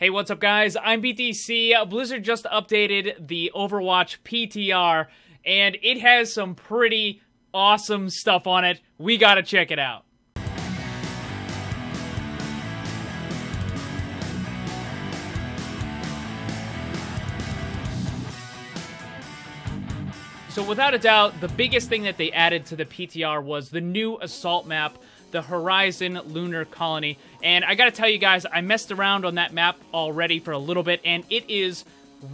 Hey, what's up guys? I'm BTC. Blizzard just updated the Overwatch PTR, and it has some pretty awesome stuff on it. We gotta check it out. So without a doubt, the biggest thing that they added to the PTR was the new assault map, the Horizon Lunar Colony. And I gotta tell you guys, I messed around on that map already for a little bit, and it is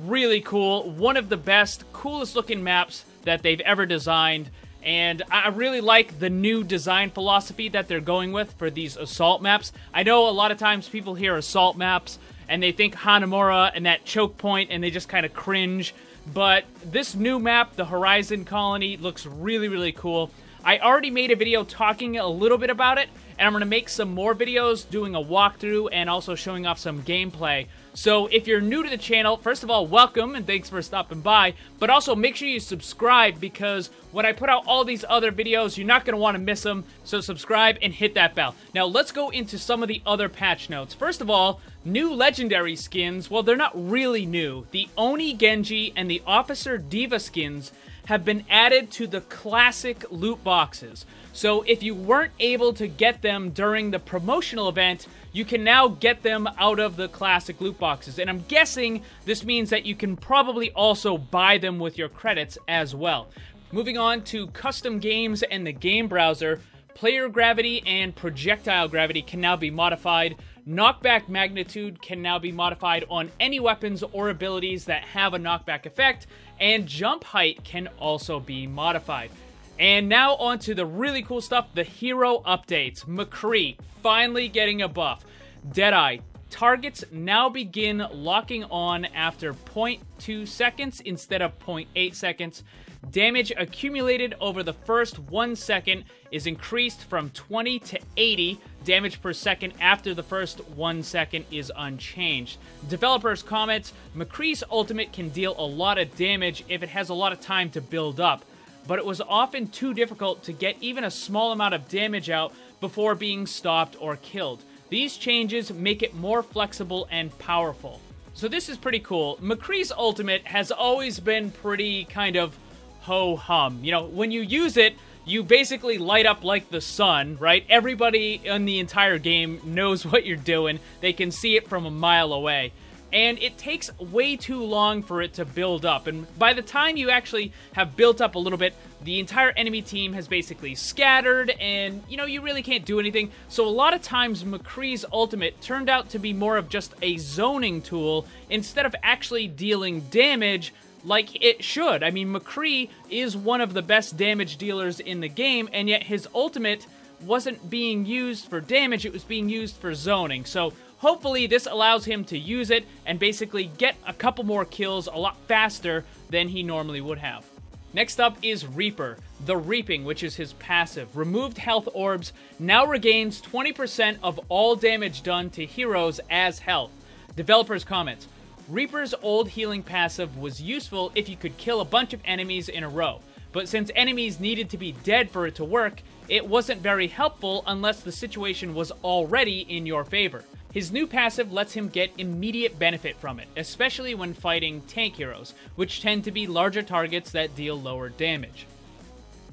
really cool. One of the best, coolest looking maps that they've ever designed. And I really like the new design philosophy that they're going with for these assault maps. I know a lot of times people hear assault maps and they think Hanamura and that choke point and they just kind of cringe. But this new map, the Horizon Colony, looks really, really cool. I already made a video talking a little bit about it, and I'm going to make some more videos doing a walkthrough and also showing off some gameplay. So if you're new to the channel, first of all, welcome and thanks for stopping by, but also make sure you subscribe because when I put out all these other videos, you're not going to want to miss them, so subscribe and hit that bell. Now let's go into some of the other patch notes. First of all, new legendary skins, well, they're not really new. The Oni Genji and the Officer Diva skins have been added to the classic loot boxes. So if you weren't able to get them during the promotional event, you can now get them out of the classic loot boxes. And I'm guessing this means that you can probably also buy them with your credits as well. Moving on to custom games and the game browser, player gravity and projectile gravity can now be modified. Knockback magnitude can now be modified on any weapons or abilities that have a knockback effect, and jump height can also be modified. And now on to the really cool stuff, the hero updates. McCree finally getting a buff. Deadeye. Targets now begin locking on after 0.2 seconds instead of 0.8 seconds. Damage accumulated over the first 1 second is increased from 20 to 80. Damage per second after the first 1 second is unchanged. Developers comment, McCree's ultimate can deal a lot of damage if it has a lot of time to build up, but it was often too difficult to get even a small amount of damage out before being stopped or killed. These changes make it more flexible and powerful. So this is pretty cool. McCree's ultimate has always been pretty kind of ho-hum. You know, when you use it, you basically light up like the sun, right? Everybody in the entire game knows what you're doing. They can see it from a mile away. And it takes way too long for it to build up. And by the time you actually have built up a little bit, the entire enemy team has basically scattered and, you know, you really can't do anything. So a lot of times McCree's ultimate turned out to be more of just a zoning tool instead of actually dealing damage like it should. I mean, McCree is one of the best damage dealers in the game, and yet his ultimate wasn't being used for damage, it was being used for zoning. So hopefully this allows him to use it and basically get a couple more kills a lot faster than he normally would have. Next up is Reaper. The Reaping, which is his passive. Removed health orbs now regains 20% of all damage done to heroes as health. Developers comment, Reaper's old healing passive was useful if you could kill a bunch of enemies in a row, but since enemies needed to be dead for it to work, it wasn't very helpful unless the situation was already in your favor. His new passive lets him get immediate benefit from it, especially when fighting tank heroes, which tend to be larger targets that deal lower damage.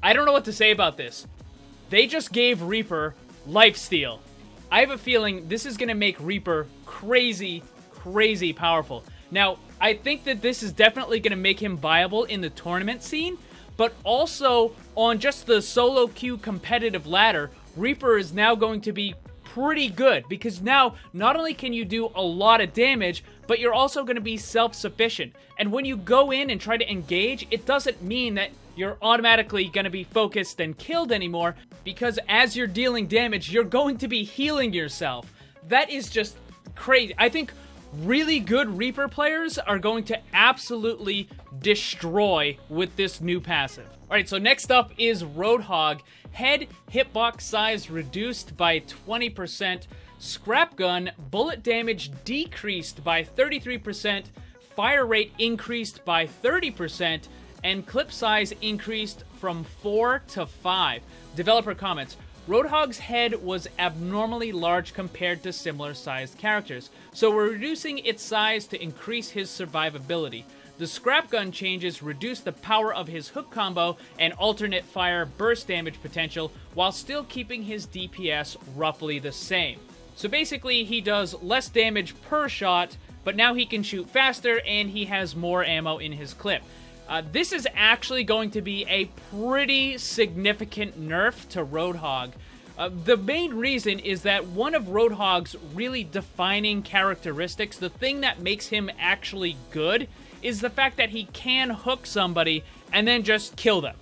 I don't know what to say about this. They just gave Reaper lifesteal. I have a feeling this is going to make Reaper crazy powerful. Now, I think that this is definitely going to make him viable in the tournament scene, but also on just the solo queue competitive ladder, Reaper is now going to be pretty good because now not only can you do a lot of damage, but you're also going to be self-sufficient. And when you go in and try to engage, it doesn't mean that you're automatically going to be focused and killed anymore, because as you're dealing damage, you're going to be healing yourself. That is just crazy. I think really good Reaper players are going to absolutely destroy with this new passive. Alright, so next up is Roadhog. Head hitbox size reduced by 20%. Scrap gun, bullet damage decreased by 33%. Fire rate increased by 30%. And clip size increased from 4 to 5. Developer comments, Roadhog's head was abnormally large compared to similar sized characters, so we're reducing its size to increase his survivability. The scrap gun changes reduce the power of his hook combo and alternate fire burst damage potential while still keeping his DPS roughly the same. So basically he does less damage per shot, but now he can shoot faster and he has more ammo in his clip. This is actually going to be a pretty significant nerf to Roadhog. The main reason is that one of Roadhog's really defining characteristics, the thing that makes him actually good, is the fact that he can hook somebody and then just kill them.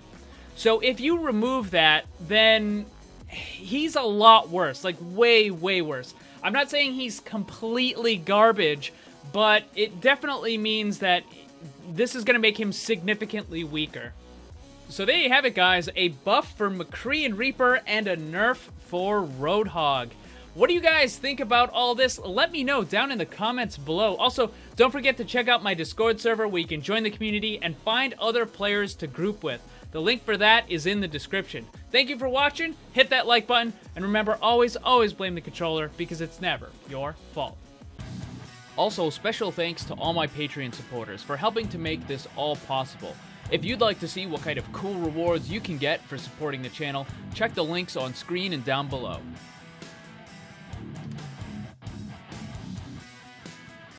So if you remove that, then he's a lot worse, like way, way worse. I'm not saying he's completely garbage, but it definitely means that this is going to make him significantly weaker. So there you have it, guys. A buff for McCree and Reaper and a nerf for Roadhog. What do you guys think about all this? Let me know down in the comments below. Also, don't forget to check out my Discord server where you can join the community and find other players to group with. The link for that is in the description. Thank you for watching. Hit that like button. And remember, always blame the controller because it's never your fault. Also, special thanks to all my Patreon supporters for helping to make this all possible. If you'd like to see what kind of cool rewards you can get for supporting the channel, check the links on screen and down below.